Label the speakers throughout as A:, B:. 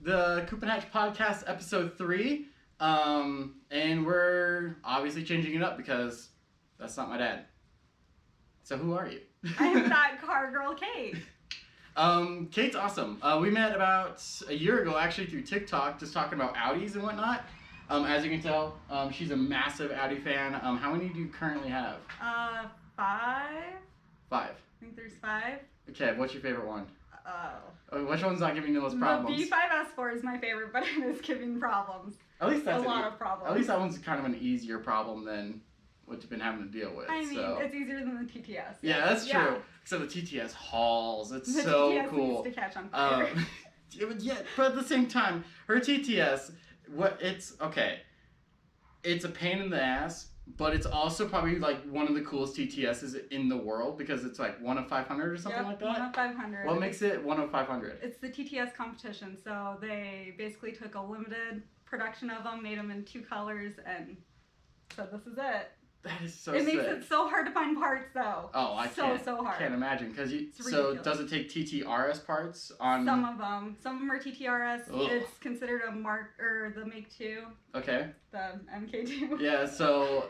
A: the Coop and Hatch Podcast, episode 3. And we're obviously changing it up because that's not my dad. So who are you?
B: I am that car girl, Kate.
A: Kate's awesome. We met about a year ago, actually, through TikTok, just talking about Audis and whatnot. As you can tell, she's a massive Audi fan. How many do you currently have?
B: 5.
A: 5.
B: I think there's 5.
A: Okay, what's your favorite one?
B: Oh.
A: Which one's not giving you the most problems?
B: The B5S4 is my favorite, but it is giving problems.
A: At least that's
B: a lot of problems.
A: At least that one's kind of an easier problem than what you've been having to deal with.
B: I mean, it's easier than the TTS.
A: Yeah, that's true. So the TTS hauls. It's
B: the
A: so
B: TTS
A: cool.
B: Needs to catch on fire.
A: Yeah, but at the same time, her TTS, it's a pain in the ass, but it's also probably like one of the coolest TTSs in the world because it's like 1 of 500 or something like that.
B: 1 of 500.
A: What makes it 1 of 500?
B: It's the TTS competition. So they basically took a limited production of them, made them in 2 colors, and so this is it.
A: That is so sick.
B: It makes it so hard to find parts, though.
A: Oh, I can't. So hard. I can't imagine because so does it take TTRS parts on?
B: Some of them are TTRS.
A: Ugh.
B: It's considered a mark or the Make 2.
A: Okay.
B: The MK2.
A: Yeah. So.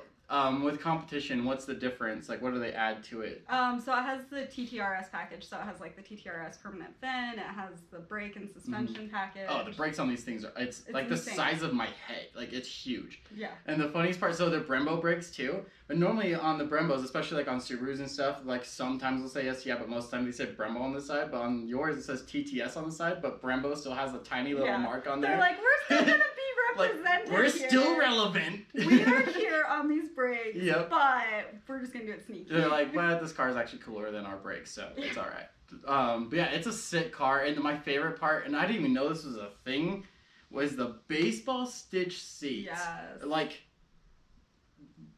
A: With competition, what's the difference? Like, what do they add to it?
B: So it has the TTRS package. So it has like the TTRS permanent fin. It has the brake and suspension package.
A: Oh, the brakes on these things are it's like insane. The size of my head. Like, it's huge.
B: Yeah.
A: And the funniest part, so they're Brembo brakes too. But normally on the Brembos, especially like on Subarus and stuff, like sometimes they'll say yes, yeah, but most of the time they say Brembo on the side. But on yours it says TTS on the side, but Brembo still has a tiny little mark on there.
B: They're like, we're still gonna be represented.
A: Like, we're still relevant.
B: We are here on these brakes.
A: Yep.
B: But we're just gonna do it sneaky.
A: They're like, well, this car is actually cooler than our brakes, so it's all right. But yeah, it's a sick car, and my favorite part, and I didn't even know this was a thing, was the baseball stitch seats.
B: Yes.
A: Like,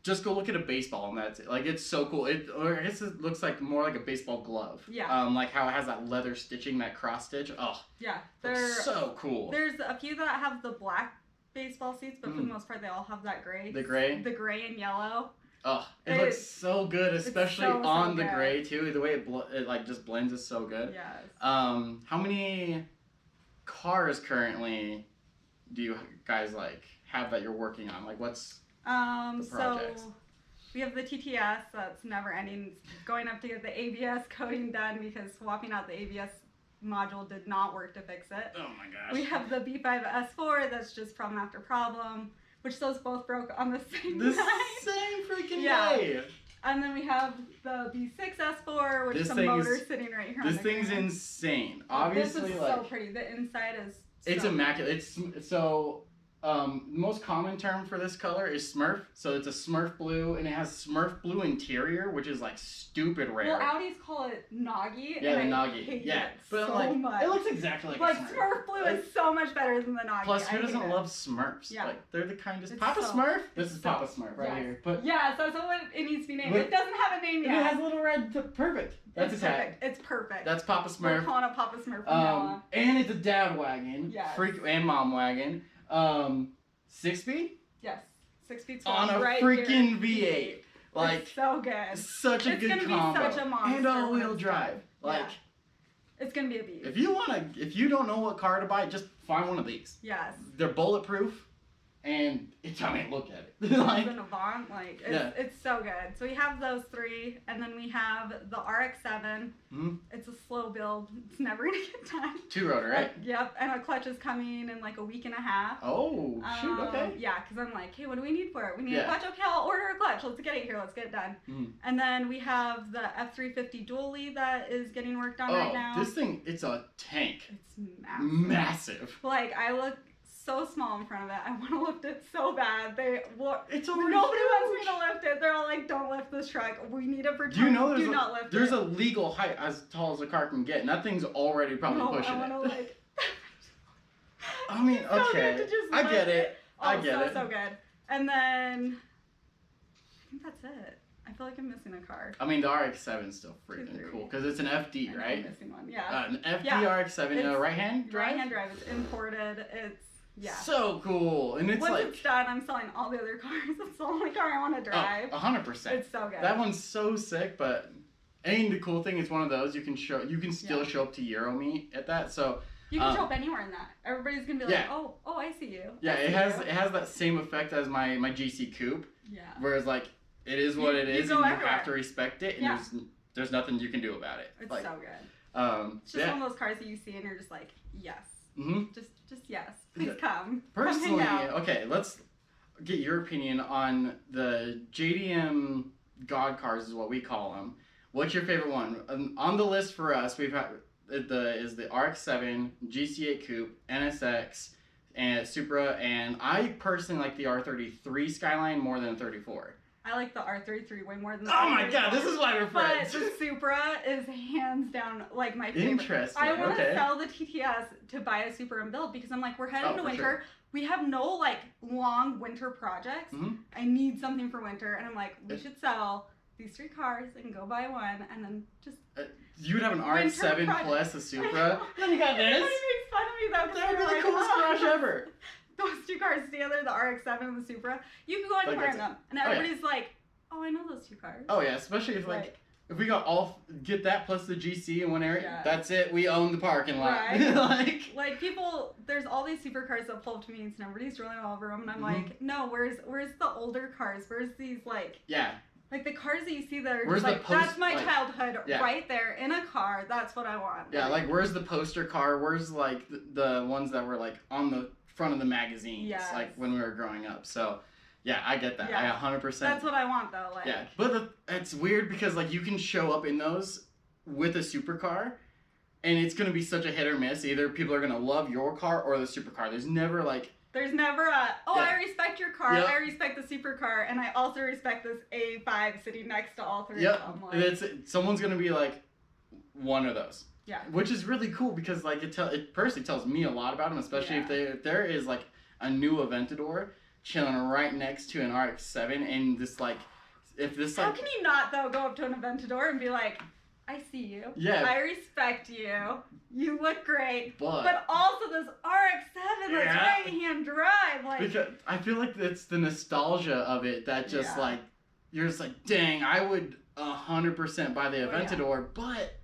A: just go look at a baseball, and that's it. Like, it's so cool. Or I guess it looks like more like a baseball glove.
B: Yeah.
A: Like how it has that leather stitching, that cross stitch. Oh.
B: Yeah.
A: They're so cool.
B: There's a few that have the black baseball seats, but for the most part, they all have that gray.
A: The gray?
B: The gray and yellow.
A: Oh, it looks so good, especially
B: so
A: on the
B: good.
A: gray too. The way it like just blends is so good.
B: Yes.
A: How many cars currently do you guys like have that you're working on? Like, what's the projects?
B: So we have the TTS that's never ending. Going up to get the ABS coating done because swapping out the ABS module did not work to fix it.
A: Oh my gosh.
B: We have the B5S4 that's just problem after problem, which those both broke on the same night.
A: Same freaking day.
B: And then we have the B6S4, which the motor's sitting right here.
A: This thing's insane. Obviously,
B: this is
A: like,
B: so pretty. The inside is.
A: It's immaculate. It's so. The most common term for this color is Smurf. So it's a Smurf blue, and it has Smurf blue interior, which is like stupid rare.
B: Well, Audis call it Noggy.
A: Yeah,
B: and
A: the
B: I
A: Noggy.
B: hate
A: Yeah,
B: it
A: but
B: so
A: like
B: much.
A: it looks exactly like
B: Like
A: a Smurf.
B: Smurf blue is so much better than the Noggy.
A: Plus, who doesn't love Smurfs?
B: Yeah.
A: Like, they're the kindest.
B: It's
A: Papa
B: so,
A: Smurf. This is Papa Smurf right here. But
B: yes, that's what it needs to be named. It doesn't have a name yet.
A: It has a little red. Perfect. That's
B: it's
A: a tag.
B: perfect. It's perfect.
A: That's Papa Smurf.
B: We're calling it Papa Smurf from now on.
A: And it's a dad wagon.
B: Yes.
A: And mom wagon. 6-speed?
B: Yes. 6-speed
A: on a
B: right
A: freaking V8. Like,
B: it's so good.
A: Such a good combo.
B: It's gonna be such a monster.
A: And all-wheel drive. Like,
B: yeah. It's gonna be a beast.
A: If you don't know what car to buy, just find one of these.
B: Yes.
A: They're bulletproof. And look at it.
B: Like, an Avant, it's so good. So we have those 3, and then we have the RX-7.
A: Mm-hmm.
B: It's a slow build. It's never gonna get done.
A: 2-rotor, right?
B: Yep, and a clutch is coming in like a week and a half.
A: Oh, shoot, okay.
B: Yeah, because I'm like, hey, what do we need for it? We need a clutch. Okay, I'll order a clutch. Let's get it here. Let's get it done. Mm. And then we have the F350 dually that is getting worked on right now.
A: This thing, it's a tank.
B: It's massive.
A: Massive.
B: Like, I look so small in front of it. I want to lift it so bad.
A: It's
B: nobody wants me to lift it. They're all like, don't lift this truck. We need it for time.
A: Do you know
B: Do not lift
A: there's
B: it.
A: a legal height as tall as a car can get, and that thing's already probably pushing
B: I want to
A: it. I mean, okay. I get it. I get it.
B: So good. And then I think that's it. I feel like I'm missing a car.
A: I mean, the RX-7 is still freaking cool because it's an FD, right?
B: I'm missing one. Yeah.
A: An FD RX-7, right-hand drive.
B: Right-hand drive. It's imported. It's
A: so cool, and it's
B: once it's done, I'm selling all the other cars. It's the only car I want to drive.
A: 100%.
B: It's so good.
A: That one's so sick, but and the cool thing is one of those you can still show up to Euro meet at that. So
B: You can show up anywhere in that. Everybody's gonna be like, oh, I see you.
A: Yeah, it has that same effect as my GC Coupe.
B: Yeah.
A: Whereas like it is what it is, and you have to respect it, and there's nothing you can do about it.
B: It's
A: like,
B: so good. It's just one of those cars that you see and you're just like, yes.
A: Mm-hmm.
B: Just yes. Please come.
A: Personally,
B: come hang out.
A: Okay, let's get your opinion on the JDM God cars, is what we call them. What's your favorite one? On the list for us, we've had the RX-7, GC8 Coupe, NSX, and Supra, and I personally like the R33 Skyline more than 34.
B: I like the R33 way more than the
A: Oh my god, this is why we're friends.
B: But the Supra is hands down like my favorite.
A: Interesting.
B: I want to sell the TTS to buy a Supra and build because I'm like, we're heading to winter. Sure. We have no like long winter projects. Mm-hmm. I need something for winter, and I'm like, we should sell these 3 cars and go buy one, and then just.
A: You would have an RX-7 plus a Supra.
B: Then you got this. Everybody makes fun of me though.
A: That would be the coolest garage ever.
B: Those 2 cars together, the RX-7 and the Supra, you can go anywhere in them, and everybody's like, "Oh, I know those 2 cars."
A: Oh yeah, especially if if we got get that plus the GC in one area, that's it. We own the parking lot.
B: Right. like people, there's all these supercars that pull up to me and everybody's rolling all over them, and I'm like, no, where's the older cars? Where's these like the cars that you see that are just like, that's my childhood right there in a car. That's what I want.
A: Yeah, like where's the poster car? Where's like the ones that were like on the front of the magazines, like when we were growing up. So yeah, I get that. I 100%.
B: That's what I want though. Like
A: but it's weird because like you can show up in those with a supercar, and it's gonna be such a hit or miss. Either people are gonna love your car or the supercar. There's never
B: I respect your car, I respect the supercar, and I also respect this A5 sitting next to all 3 of them.
A: Like, someone's gonna be like one of those.
B: Yeah.
A: Which is really cool because like it personally tells me a lot about them, especially if there is like a new Aventador chilling right next to an RX-7, and this like if this like.
B: How can you not though go up to an Aventador and be like, I see you.
A: Yeah.
B: I respect you. You look great. But also this RX-7 that's right-hand drive. Like,
A: because I feel like it's the nostalgia of it that just like, you're just like, dang, I would 100% buy the Aventador, but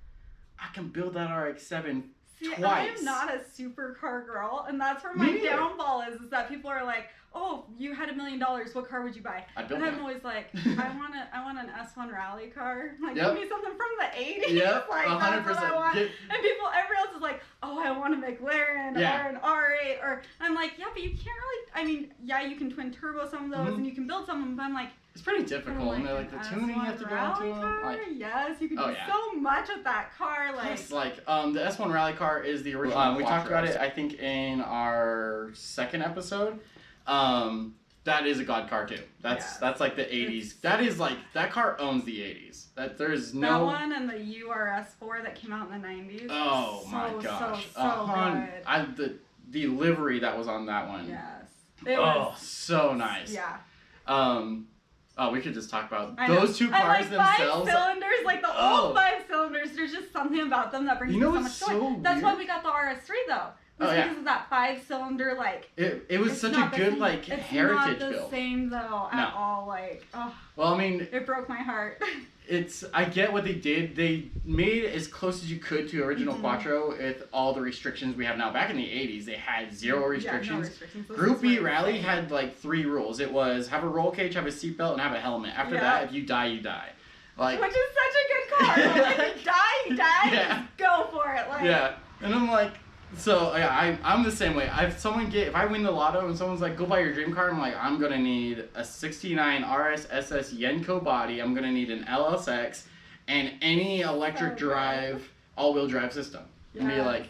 A: I can build that RX-7 twice.
B: I am not a supercar girl, and that's where my downfall is that people are like, oh, you had $1 million, what car would you buy? And I'm always like, I want an S1 rally car. Like, give me something from the 80s.
A: Yep,
B: like,
A: 100%.
B: That's what I want. And everyone else is like, oh, I want a McLaren or an R8. Or I'm like, yeah, but you can't really, you can twin turbo some of those and you can build some of them, but I'm like,
A: it's pretty difficult, and like the tuning you have to go into them.
B: Like, yes, you can do so much with that car. Like,
A: plus, like the S1 rally car is the original. We talked about it, I think, in our 2nd episode. That is a god car too. That's like the 80s. That is like that car owns the 80s. There's no.
B: That one and the URS4 that came out in the 90s.
A: Oh my gosh!
B: So
A: good. The livery that was on that one.
B: Yes.
A: So nice.
B: Yeah.
A: We could just talk about those 2 cars
B: and like
A: themselves.
B: 5 cylinders, like the old 5 cylinders. There's just something about them that brings me so much joy. That's why we got the RS3 though. Because of that 5-cylinder, like...
A: It was such a good, like, heritage build.
B: It's not the same, though, at all. Like,
A: well, I mean...
B: It broke my heart.
A: I get what they did. They made it as close as you could to original Quattro with all the restrictions we have now. Back in the 80s, they had 0 restrictions.
B: No restrictions.
A: Group B Rally had, like, 3 rules. It was have a roll cage, have a seatbelt, and have a helmet. After that, if you die, you die. Like,
B: which is such a good car. Like, if you die, you die. Just go for it. Like,
A: and I'm like... So I'm the same way. If I win the lotto and someone's like, go buy your dream car, I'm like, I'm gonna need a '69 RS SS Yenko body. I'm gonna need an LSX and any electric drive, all-wheel drive system. And be like,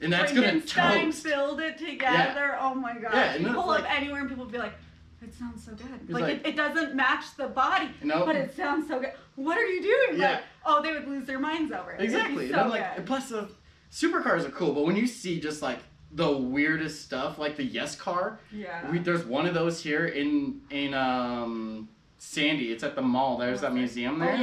A: and that's gonna toast.
B: Build it together. Oh my gosh.
A: Yeah,
B: you pull up anywhere and people will be like, it sounds so good. Like it doesn't match the body, but it sounds so good. What are you doing?
A: Yeah.
B: Like, they would lose their minds over it.
A: Exactly.
B: So
A: and I'm like, plus the supercars are cool, but when you see just like the weirdest stuff, like the Yes car, there's one of those here in Sandy. It's at the mall. There's that museum there.
B: Oh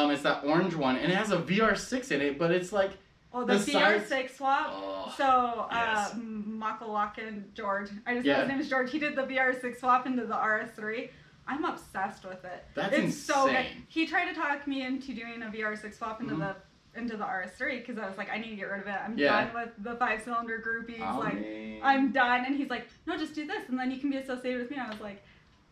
B: yeah.
A: It's that orange one, and it has a VR6 in it, but it's like
B: the VR6 swap. So Makalakan George, I just know his name is George. He did the VR6 swap into the RS3. I'm obsessed with it.
A: It's insane.
B: So good. He tried to talk me into doing a VR6 swap into the into the RS3 because I was like, I need to get rid of it. I'm done with the 5-cylinder groupies. I'm done. And he's like, no, just do this, and then you can be associated with me. I was like,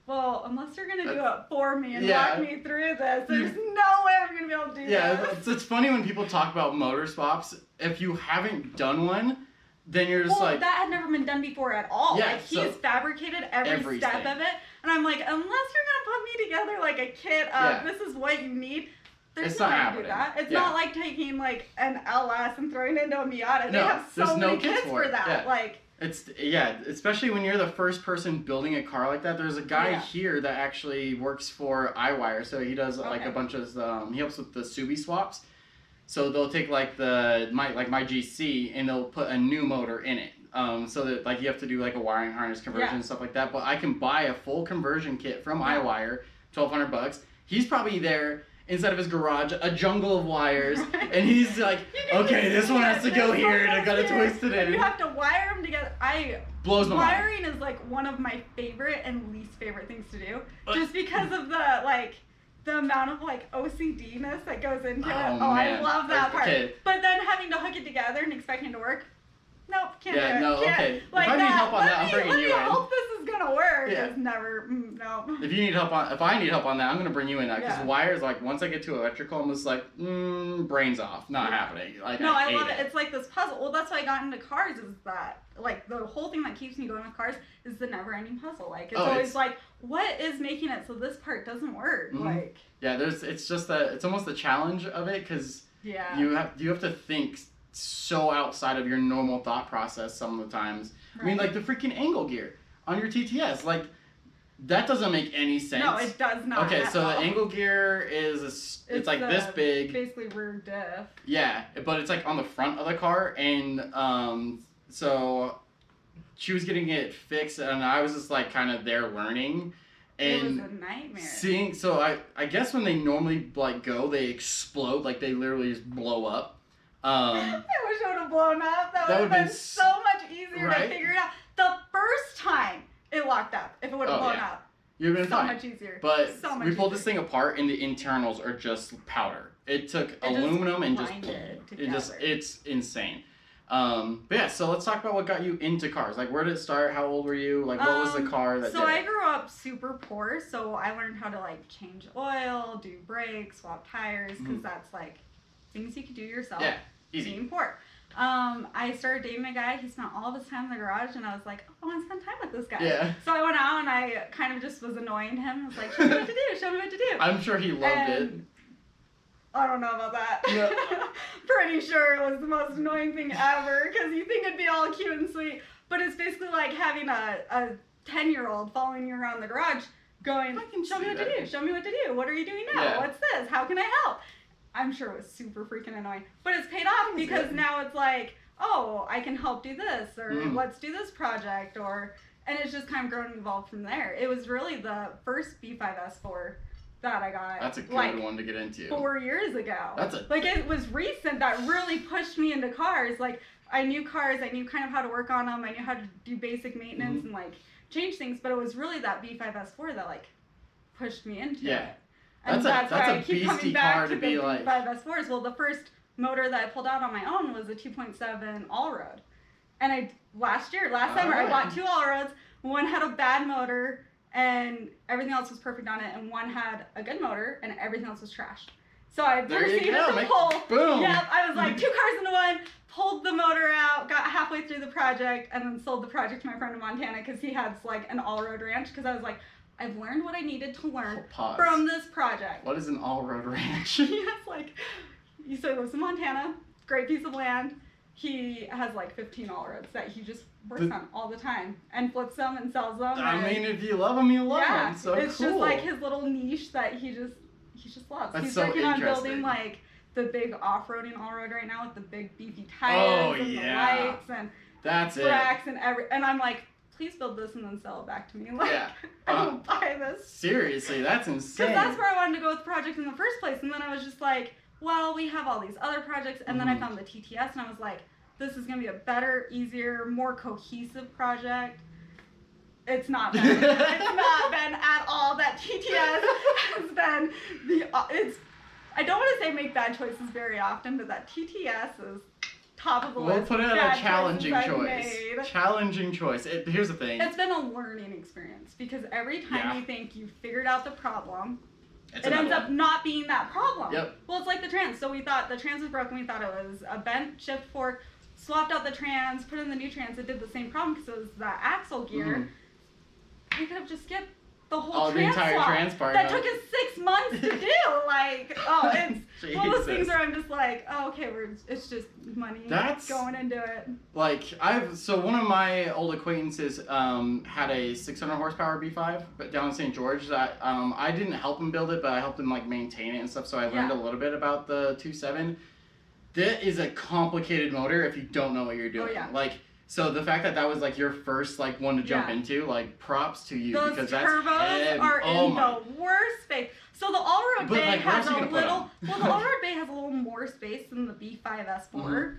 B: well, unless you're gonna do it for me and walk me through this, there's no way I'm gonna be able to do this.
A: Yeah, it's funny when people talk about motor swaps. If you haven't done one, then you're just like...
B: that had never been done before at all. Yeah, like, he's fabricated every step of it. And I'm like, unless you're going to put me together like a kit of this is what you need, there's no way to do that. It's not like taking like an LS and throwing it into a Miata. They have so many kits for that. Yeah. Like...
A: especially when you're the first person building a car like that. There's a guy here that actually works for iWire, so he does like a bunch of he helps with the Subi swaps. So they'll take like my GC and they'll put a new motor in it. So that like you have to do like a wiring harness conversion and stuff like that. But I can buy a full conversion kit from iWire, $1,200. He's probably there inside of his garage, a jungle of wires, and he's like, okay, this one has to go here, and I gotta twist it in.
B: You have to wire them together.
A: Blows my mind.
B: Wiring is like one of my favorite and least favorite things to do, just because of the amount of like OCD-ness that goes into it.
A: Man.
B: I love that part. Okay. But then having to hook it together and expecting it to work, nope, can't do it.
A: Okay. Like if I need help on that, I'm bringing you in.
B: I hope this is gonna work. It's never, no.
A: If I need help on that, I'm gonna bring you in that, because wires, like once I get to electrical, I'm just like, brains off, not happening. Like
B: no, I love it. It's like this puzzle. Well, that's why I got into cars. Is that like the whole thing that keeps me going with cars is the never-ending puzzle. Like it's always like, what is making it so this part doesn't work? Like
A: it's just that it's almost the challenge of it, because you have to think so outside of your normal thought process some of the times. Right. I mean, like the freaking angle gear on your TTS, like that doesn't make any sense.
B: No, it does not.
A: Okay, so the angle gear is it's like this big.
B: Basically rear diff.
A: Yeah, but it's like on the front of the car, and so she was getting it fixed, and I was just like kind of there learning. And
B: it was a nightmare.
A: Seeing, so I guess when they normally like go, they explode, like they literally just blow up.
B: I wish it would have blown up. That would have been so much easier to figure it out. The first time it locked up, if it would have blown up,
A: you've been fine.
B: So much easier.
A: But we pulled this thing apart, and the internals are just powder. It took aluminum and it's insane. But yeah, so let's talk about what got you into cars. Like, where did it start? How old were you? Like, what was the car that did it?
B: I grew up super poor, so I learned how to like change oil, do brakes, swap tires, because that's like things you could do yourself.
A: Yeah, easy.
B: Being poor. I started dating a guy. He spent all of his time in the garage, and I was like, oh, I want to spend time with this guy.
A: Yeah.
B: So I went out, and I kind of just was annoying him. I was like, show me what to do. Show me what to do.
A: I'm sure he loved it.
B: I don't know about that.
A: No.
B: Pretty sure it was the most annoying thing ever, because you think it'd be all cute and sweet, but it's basically like having a 10-year-old following you around the garage going, show me what to do. Show me what to do. What are you doing now? What's this? How can I help? I'm sure it was super freaking annoying, but it's paid off because now it's like, oh, I can help do this, or let's do this project, and it's just kind of grown and evolved from there. It was really the first B5S4 that I got.
A: That's a good one to get into.
B: 4 years ago. It was recent that really pushed me into cars. Like, I knew cars, I knew kind of how to work on them, I knew how to do basic maintenance and like change things, but it was really that B5S4 that like pushed me into it. And that's why I keep coming back to the B5S4s. Well, the first motor that I pulled out on my own was a 2.7 all-road. And last summer, I bought 2 all-roads. One had a bad motor, and everything else was perfect on it, and one had a good motor, and everything else was trash. So I proceeded to pull.
A: Boom.
B: Yep, I was like 2 cars into one, pulled the motor out, got halfway through the project, and then sold the project to my friend in Montana because he has like an all-road ranch. Because I was like, I've learned what I needed to learn from this project.
A: What is an all-road ranch?
B: He has like, he lives in Montana, great piece of land. He has like 15 all-roads that he just works on all the time and flips them and sells them.
A: I mean, if you love them, you love them. So
B: it's just like his little niche that he just loves.
A: That's
B: He's
A: so
B: working on building like the big off-roading all-road right now with the big beefy tires and the lights and tracks and I'm like, please build this and then sell it back to me. Like, I don't buy this.
A: Seriously, that's insane.
B: Because that's where I wanted to go with the project in the first place. And then I was just like, well, we have all these other projects. And then I found the TTS and I was like, this is going to be a better, easier, more cohesive project. It's not been. It's not been at all. That TTS has been I don't want to say make bad choices very often, but that TTS is top of the list.
A: We'll put it at a challenging choice. Challenging choice. Here's the thing.
B: It's been a learning experience because every time you think you've figured out the problem, it ends up not being that problem.
A: Yep.
B: Well, it's like the trans. So we thought the trans was broken. We thought it was a bent shift fork. Swapped out the trans, put in the new trans. It did the same problem because it was the axle gear. We could have just skipped the whole trans
A: the entire
B: swap.
A: trans part.
B: That took us 6 months to do. Like, it's one of those things where I'm just like, oh, okay, it's just money going into it.
A: Like, one of my old acquaintances had a 600 horsepower B5 but down in St. George that I didn't help him build it, but I helped him like maintain it and stuff, so I learned a little bit about the 2.7. That is a complicated motor if you don't know what you're doing. Like, so the fact that was like your first like one to jump into, like, props to you.
B: Those
A: because
B: turbos
A: that's
B: are in the worst space. So the all-road bay has a little. Well, the all-road bay has a little more space than the B5S4.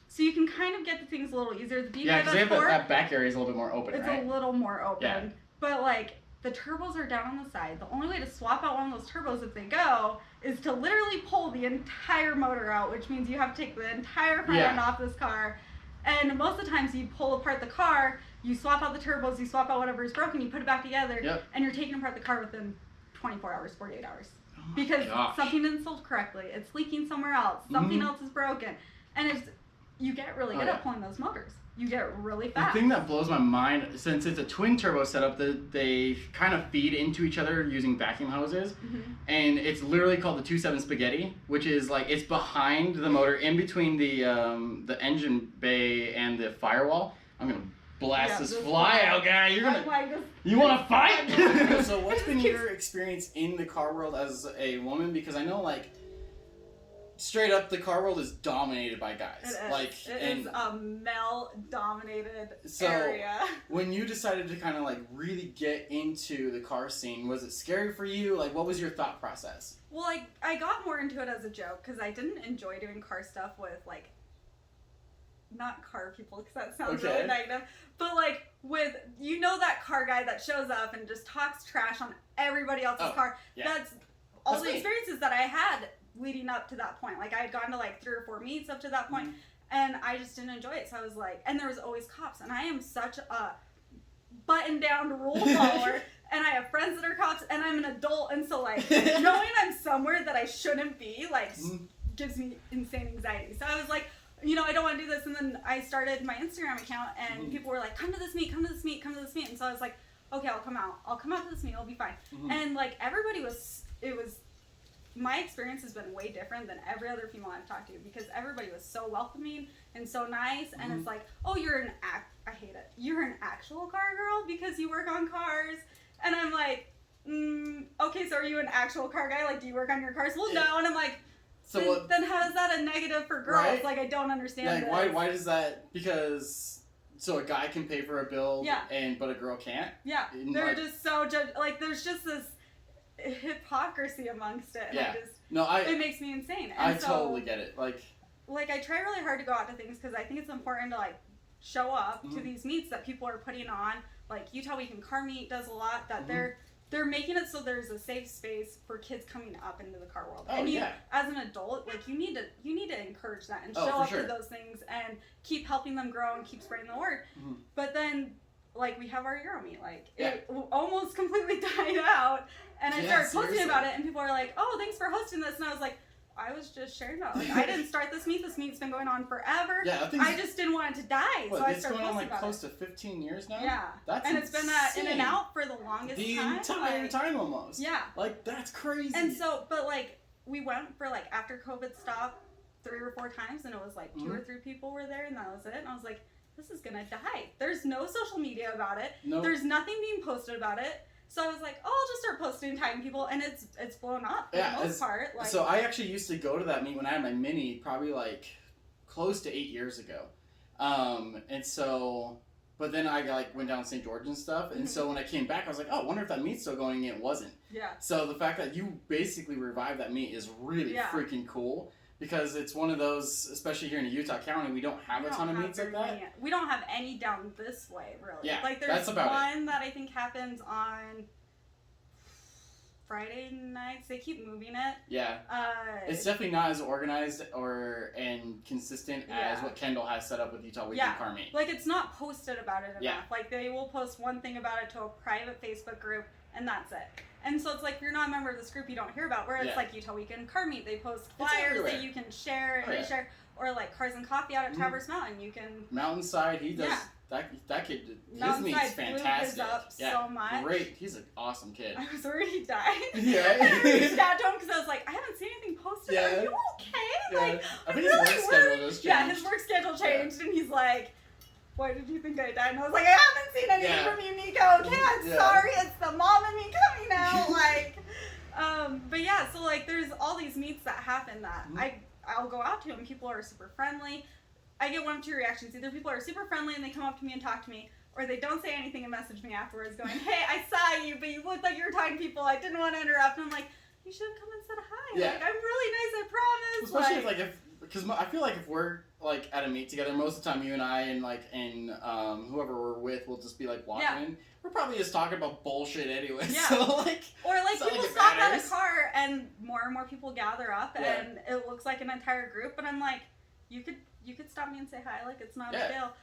B: So you can kind of get the things a little easier. The B5S4.
A: Yeah, because that back area is a little bit more open.
B: It's
A: right?
B: a little more open.
A: Yeah.
B: But like the turbos are down on the side. The only way to swap out one of those turbos if they go is to literally pull the entire motor out, which means you have to take the entire front end off this car. And most of the times you pull apart the car, you swap out the turbos, you swap out whatever is broken, you put it back together, and you're taking apart the car within 24 hours, 48 hours. Because something didn't sold correctly, it's leaking somewhere else, something else is broken. And you get really good at pulling those motors. You get really fast.
A: The thing that blows my mind, since it's a twin turbo setup, they kind of feed into each other using vacuum hoses, and it's literally called the 2.7 spaghetti, which is like it's behind the motor, in between the engine bay and the firewall. I'm gonna blast this fly out, guy. You want to fight? So what's been your experience in the car world as a woman? Because I know like. Straight up, the car world is dominated by guys.
B: It is. It is a male-dominated area.
A: When you decided to kind of like really get into the car scene, was it scary for you? Like, what was your thought process?
B: Well, I got more into it as a joke because I didn't enjoy doing car stuff with like, not car people because that sounds really negative, but like with, you know, that car guy that shows up and just talks trash on everybody else's car. Yeah. That's all the experiences that I had leading up to that point. Like I had gone to like 3 or 4 meets up to that point, and I just didn't enjoy it. So I was like, and there was always cops, and I am such a button down rule follower, and I have friends that are cops, and I'm an adult, and so like knowing I'm somewhere that I shouldn't be like gives me insane anxiety. So I was like, you know, I don't want to do this. And then I started my Instagram account, and people were like, come to this meet, come to this meet, come to this meet. And so I was like, okay, I'll come out to this meet, it'll be fine. And like everybody my experience has been way different than every other female I've talked to, because everybody was so welcoming and so nice, and it's like, oh, I hate it. You're an actual car girl because you work on cars, and I'm like, okay, so are you an actual car guy? Like, do you work on your cars? Well, no, and I'm like, then how is that a negative for girls? Right? Like, I don't understand.
A: Like, why does that? Because so a guy can pay for a bill, but a girl can't.
B: Yeah, they're just so like, there's just this hypocrisy amongst it, and it makes me insane. And
A: I totally get it. Like
B: I try really hard to go out to things because I think it's important to like show up to these meets that people are putting on. Like Utah Weekend Car Meet does a lot, that they're making it so there's a safe space for kids coming up into the car world. And as an adult, like you need to encourage that and show up to those things and keep helping them grow and keep spreading the word. But then like we have our Euro meet, like it almost completely died out, and I started posting about it, and people are like, "Oh, thanks for hosting this," and I was like, "I was just sharing about it. Like, I didn't start this meet. This meet's been going on forever.
A: Yeah,
B: I just didn't want it to die, so I started posting about it." It's going on like
A: close to 15 years now.
B: Yeah, and it's been in and out for the longest time.
A: The entire time almost.
B: Yeah,
A: like that's crazy.
B: And so, but like we went for like after COVID stopped 3 or 4 times, and it was like 2 or 3 people were there, and that was it. And I was like, this is gonna die. There's no social media about it. Nope. There's nothing being posted about it. So I was like, oh, I'll just start posting, tagging people, and it's blown up for the most part. Like,
A: so I actually used to go to that meet when I had my Mini, probably like close to 8 years ago. And so, but then I like went down to St. George and stuff, and so when I came back, I was like, oh, I wonder if that meet's still going. It wasn't.
B: Yeah.
A: So the fact that you basically revived that meet is really freaking cool. Because it's one of those, especially here in Utah County, we don't have a ton of meets like that.
B: We don't have any down this way, really.
A: Yeah,
B: like there's one that I think happens on Friday nights. They keep moving it.
A: Yeah. It's definitely not as organized and consistent as what Kendall has set up with Utah Weekend Car Meet.
B: Like, it's not posted about it enough. Yeah. Like, they will post one thing about it to a private Facebook group, and that's it. And so it's like, if you're not a member of this group, you don't hear about. Where it's like Utah Weekend Car Meet, they post flyers that you can share and reshare. Or like Cars and Coffee out at Traverse Mountain, you can.
A: Mountainside, he does. That kid, his meet's fantastic.
B: Blew his up so much.
A: Great, he's an awesome kid.
B: I was worried he died.
A: Yeah.
B: I reached out to him because I was like, I haven't seen anything posted. Are you okay?
A: Yeah.
B: Like,
A: I think his work schedule has changed.
B: Yeah, his work schedule changed, and he's like, why did you think I died? And I was like, I haven't seen anything from you, Nico. Okay, I'm sorry. It's the mom and me coming out. Like, but yeah, so like, there's all these meets that happen that I'll go out to, and people are super friendly. I get one of two reactions. Either people are super friendly and they come up to me and talk to me, or they don't say anything and message me afterwards going, hey, I saw you, but you looked like you were talking to people. I didn't want to interrupt. And I'm like, you should have come and said hi. Yeah. Like, I'm really nice, I promise.
A: Especially because I feel like if we're like at a meet together, most of the time you and I and whoever we're with will just be like walking. Yeah. We're probably just talking about bullshit anyway. Yeah. So like,
B: or like people stop at a car and more people gather up and it looks like an entire group. But I'm like, you could stop me and say hi. Like, it's not a deal.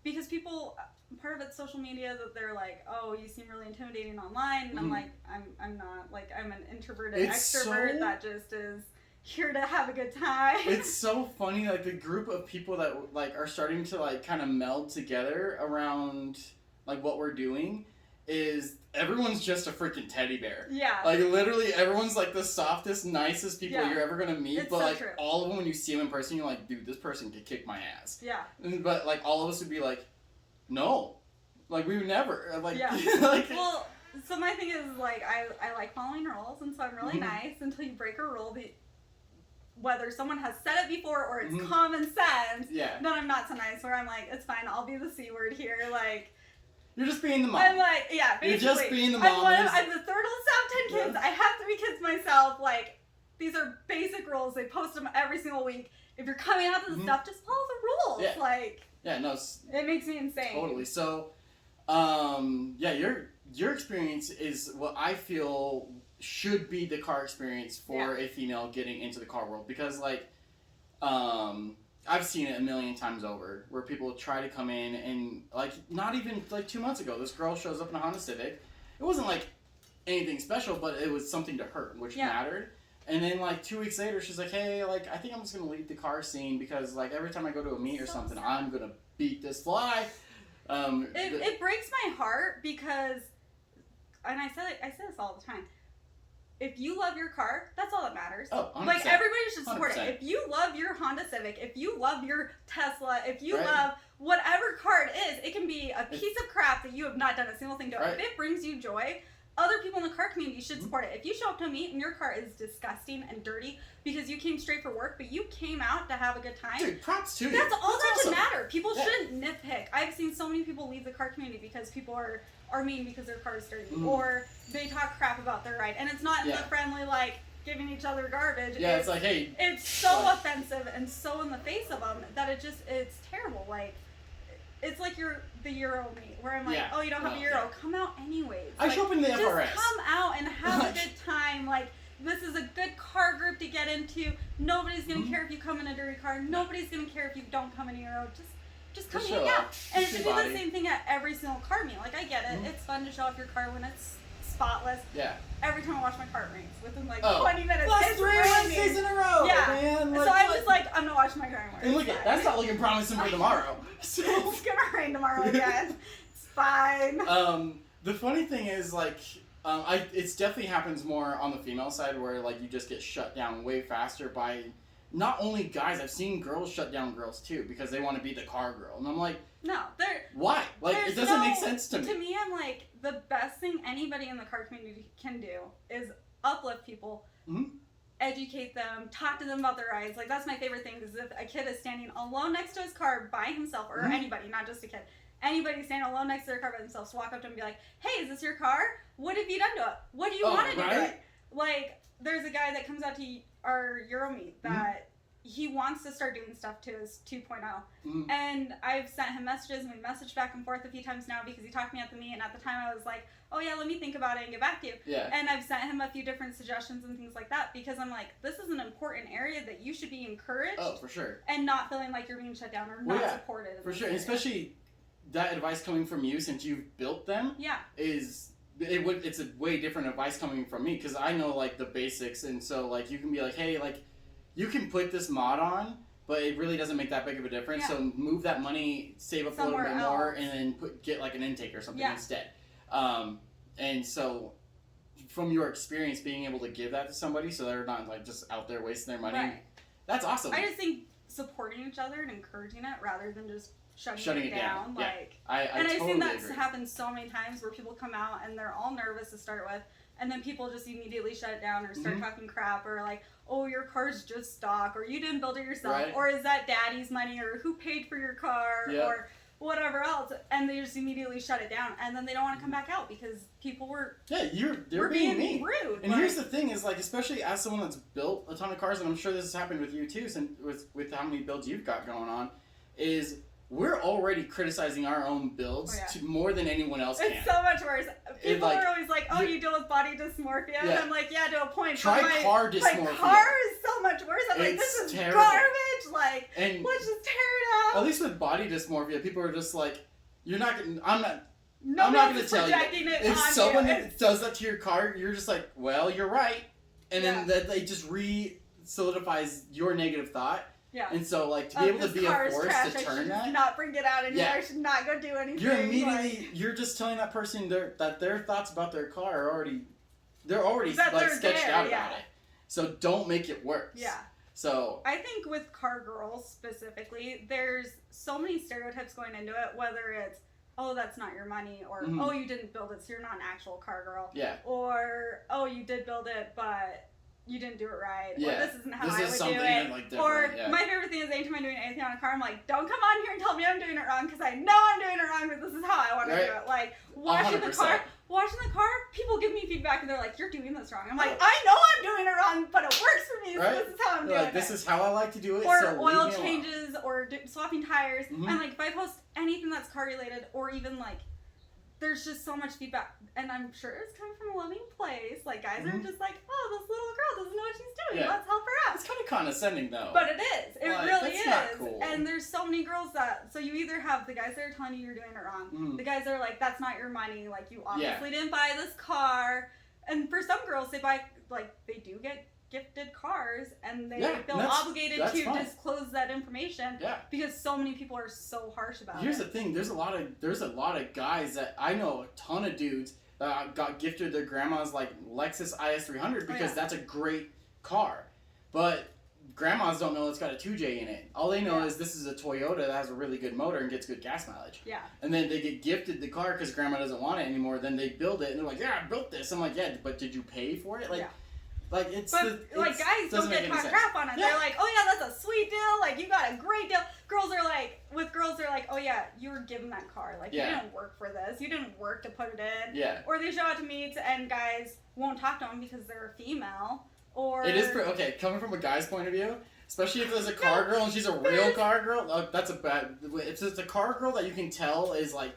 B: Because people, part of it's social media that they're like, oh, you seem really intimidating online, and I'm like, I'm not. Like, I'm an introverted extrovert that just is here to have a good time.
A: It's so funny, like the group of people that like are starting to like kind of meld together around like what we're doing is everyone's just a freaking teddy bear.
B: Yeah.
A: Like literally everyone's like the softest, nicest people you're ever gonna meet. It's but so like true. All of them when you see them in person, you're like, dude, this person could kick my ass.
B: Yeah.
A: But like all of us would be like, no. Like we would never. Like
B: like well, so my thing is like I like following rules, and so I'm really nice until you break a rule whether someone has said it before or it's common sense.
A: Yeah.
B: Then I'm not so nice where I'm like, it's fine, I'll be the C word here, like
A: you're just being the mom.
B: I'm like, yeah, basically.
A: You're just being the mom.
B: I'm the third oldest out of 10 kids. I have 3 kids myself. Like, these are basic rules. They post them every single week. If you're coming out to the stuff, just follow the rules.
A: Yeah.
B: Like,
A: no,
B: it makes me insane.
A: Totally. So, your experience is what I feel should be the car experience for a female getting into the car world, because like, I've seen it a million times over where people try to come in and like not even like 2 months ago, this girl shows up in a Honda Civic. It wasn't like anything special, but it was something to her, which mattered. And then like 2 weeks later, she's like, hey, like I think I'm just gonna leave the car scene because like every time I go to a meet or something, I'm gonna beat this fly.
B: It breaks my heart because, and I say this all the time. If you love your car, that's all that matters.
A: Oh, 100%.
B: Like, everybody should support
A: 100%.
B: it. If you love your Honda Civic, if you love your Tesla, if you love whatever car it is, it can be a piece of crap that you have not done a single thing to. If it brings you joy, other people in the car community should support it. If you show up to a meet and your car is disgusting and dirty because you came straight for work, but you came out to have a good time.
A: Dude, props to you.
B: That's all that should matter. People shouldn't nitpick. I've seen so many people leave the car community because people are mean because their car is dirty, or they talk crap about their ride, and it's not in the friendly like giving each other garbage.
A: Yeah, it's like, hey,
B: it's so offensive and so in the face of them that it's terrible. Like, it's like the Euro meet where I'm like, oh, you don't have a Euro, come out anyways.
A: I show up in the FRS.
B: Just come out and have a good time. Like, this is a good car group to get into. Nobody's gonna care if you come in a dirty car. Nobody's gonna care if you don't come in a Euro. Just come hang out. And it should be the same thing at every single car meet. Like, I get it. It's fun to show off your car when it's spotless.
A: Yeah.
B: Every time I wash my car, it rains. Within like 20 minutes.
A: Plus 3 Wednesdays in a row.
B: Yeah.
A: Man.
B: So I was like, I'm not washing my car anymore.
A: And look at that's not looking promising for tomorrow. So
B: it's gonna rain tomorrow again. It's fine.
A: The funny thing is like, it definitely happens more on the female side where like you just get shut down way faster by. Not only guys, I've seen girls shut down girls too because they want to be the car girl, and I'm like,
B: no,
A: why? Like, it doesn't make sense to me.
B: To me, I'm like, the best thing anybody in the car community can do is uplift people, educate them, talk to them about their rides. Like, that's my favorite thing, is if a kid is standing alone next to his car by himself, or anybody, not just a kid, anybody standing alone next to their car by themselves, walk up to them and be like, hey, is this your car? What have you done to it? What do you want to do to it? Like, there's a guy that comes out to our Euro meet that he wants to start doing stuff to his 2.0. And I've sent him messages, and we messaged back and forth a few times now because he talked to me at the meet, and at the time I was like, oh yeah, let me think about it and get back to you.
A: Yeah.
B: And I've sent him a few different suggestions and things like that because I'm like, this is an important area that you should be encouraged.
A: Oh, for sure.
B: And not feeling like you're being shut down or not supported.
A: For sure, and especially that advice coming from you since you've built them.
B: Yeah.
A: It's a way different advice coming from me because I know like the basics, and so like you can be like, hey, like you can put this mod on, but it really doesn't make that big of a difference. Yeah. So move that money, save up somewhere a little bit more, and then get like an intake or something instead. And so from your experience, being able to give that to somebody so they're not like just out there wasting their money, that's awesome.
B: I just think supporting each other and encouraging it rather than just shutting it down. Like,
A: I
B: and
A: totally
B: I've seen that
A: agree.
B: happen so many times where people come out and they're all nervous to start with, and then people just immediately shut it down or start talking crap or like, oh, your car's just stock, or you didn't build it yourself, or is that daddy's money, or who paid for your car, or whatever else, and they just immediately shut it down, and then they don't want to come back out because people were
A: they're being mean.
B: Rude.
A: And here's the thing is like, especially as someone that's built a ton of cars, and I'm sure this has happened with you too, since with how many builds you've got going on, is we're already criticizing our own builds to more than anyone else can.
B: It's so much worse. People are always like, oh, you deal with body dysmorphia? And I'm like, yeah, to a point.
A: Try car dysmorphia.
B: My car is so much worse. I'm like, this is terrible. Garbage. Like, let's just tear it out.
A: At least with body dysmorphia, people are just like, you're not going to, I'm not going to tell you. If someone does that to your car, you're just like, well, you're right. And then that they just solidifies your negative thought.
B: Yeah.
A: And so, like, to be able to be a force to turn that.
B: I should not bring it out anymore. I should not go do anything.
A: You're immediately, you're just telling that person that their thoughts about their car are already like sketched out about it. So don't make it worse.
B: Yeah.
A: So.
B: I think with car girls specifically, there's so many stereotypes going into it, whether it's, oh, that's not your money, or, oh, you didn't build it, so you're not an actual car girl.
A: Yeah.
B: Or, oh, you did build it, but you didn't do it right, or this isn't how I would do it,
A: like
B: or my favorite thing is anytime I'm doing anything on a car, I'm like, don't come on here and tell me I'm doing it wrong, because I know I'm doing it wrong, but this is how I want to do it. Like, washing the car, people give me feedback, and they're like, you're doing this wrong. I'm like, I know I'm doing it wrong, but it works for me, so this is how I'm doing it.
A: This is how I like to do it,
B: or
A: so
B: oil changes, or swapping tires, and like, if I post anything that's car related, or even like, there's just so much feedback, and I'm sure it's coming from a loving place. Like, guys are just like, oh, this little girl doesn't know what she's doing. Let's help her out.
A: It's kind of condescending, though.
B: But it is. It really is.
A: Not cool.
B: And there's so many girls so you either have the guys that are telling you you're doing it wrong. The guys that are like, that's not your money. Like, you obviously didn't buy this car. And for some girls, they buy, like, they do get gifted cars, and they feel obligated to disclose that information because so many people are so harsh about
A: Here's the thing, there's a lot of guys that I know, a ton of dudes that got gifted their grandma's like Lexus IS300 because that's a great car, but grandmas don't know it's got a 2J in it. All they know is this is a Toyota that has a really good motor and gets good gas mileage.
B: Yeah.
A: And then they get gifted the car because grandma doesn't want it anymore. Then they build it and they're like, yeah, I built this. I'm like, yeah, but did you pay for it? Like, like guys
B: don't get talk crap on it. They're like, oh yeah, that's a sweet deal. Like, you got a great deal. Girls are like, they're like, oh yeah, you were given that car. Like, you didn't work for this. You didn't work to put it in.
A: Yeah.
B: Or they show up to meets and guys won't talk to them because they're a female. Or
A: it is okay. Coming from a guy's point of view, especially if there's a car girl and she's a real car girl, that's a bad. If it's a car girl that you can tell is like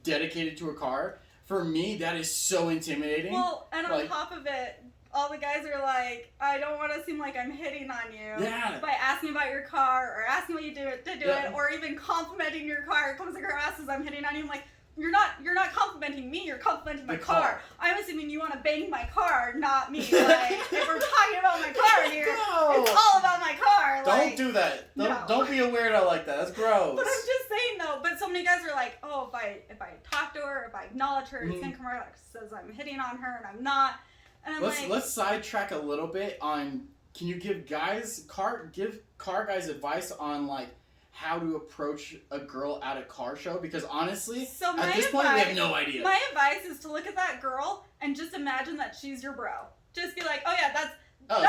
A: dedicated to a car, for me that is so intimidating.
B: Well, and on top of it, all the guys are like, I don't want to seem like I'm hitting on you by asking about your car or asking what you did to do it, or even complimenting your car. It comes across as I'm hitting on you. I'm like, you're not complimenting me, you're complimenting my car. I'm assuming you want to bang my car, not me. Like, if we're talking about my car here, it's all about my car. Like,
A: don't do that. Don't be a weirdo like that. That's gross.
B: But I'm just saying though, but so many guys are like, oh, if I talk to her, if I acknowledge her, it's gonna come across as I'm hitting on her, and I'm not. And
A: let's sidetrack a little bit on, can you give car guys advice on like how to approach a girl at a car show? Because honestly, at this point we have no idea.
B: My advice is to look at that girl and just imagine that she's your bro. Just be like, oh yeah, that's